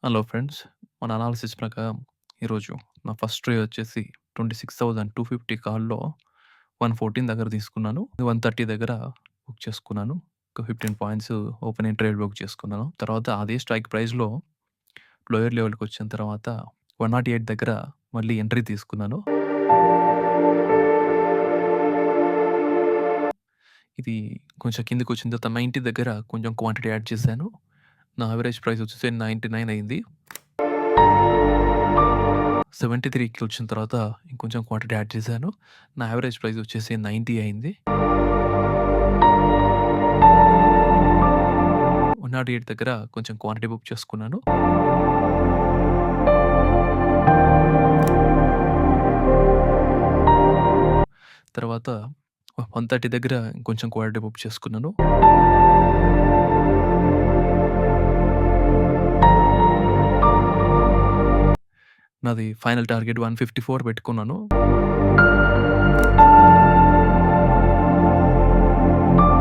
Hello friends. మన analysis ప్రకారం ఈరోజు నా ఫస్ట్ ట్రేడ్ వచ్చేసి 26,250 కాల్‌లో 114 దగ్గర తీసుకున్నాను. 130 దగ్గర బుక్ చేసుకున్నాను. ఒక 15 పాయింట్స్ ఓపెనింగ్ ట్రేడ్ బుక్ చేసుకున్నాను. తర్వాత అదే స్ట్రైక్ ప్రైస్‌లో లోయర్ లెవెల్‌కొచ్చిన తర్వాత 108 దగ్గర మళ్ళీ ఎంట్రీ తీసుకున్నాను. ఇది కొంచెం కిందకొచ్చిన తర్వాత 90 దగ్గర కొంచెం క్వాంటిటీ యాడ్ చేశాను. నా యావరేజ్ ప్రైస్ వచ్చేసి 99 అయింది. 73కి వచ్చిన తర్వాత ఇంకొంచెం క్వాంటిటీ యాడ్ చేశాను. నా యావరేజ్ ప్రైస్ వచ్చేసి 90 అయింది. 108 దగ్గర కొంచెం క్వాంటిటీ బుక్ చేసుకున్నాను. తర్వాత 130 దగ్గర ఇంకొంచెం క్వాంటిటీ బుక్ చేసుకున్నాను. నాది ఫైనల్ టార్గెట్ 154 పెట్టుకున్నాను.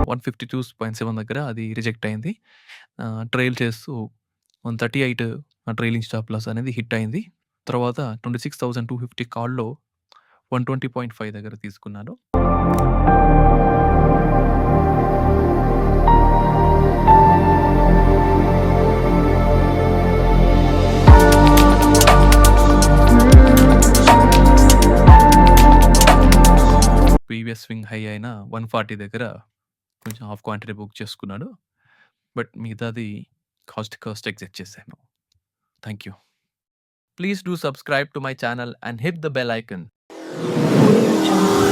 152.7 దగ్గర అది రిజెక్ట్ అయింది. ట్రైల్ చేస్తూ 138 ట్రైలింగ్ స్టాప్ లాస్ అనేది హిట్ అయింది. తర్వాత 26,250 కాల్‌లో 120.5 దగ్గర తీసుకున్నాను. ప్రీవియస్ స్వింగ్ హై అయిన 140 దగ్గర కొంచెం హాఫ్ క్వాంటిటీ బుక్ చేసుకున్నాను. బట్ మిగతాది కాస్ట్ ఎగ్జిట్ చేశాను. Thank you. Please do subscribe to my channel and hit the bell icon. Audio Jungle.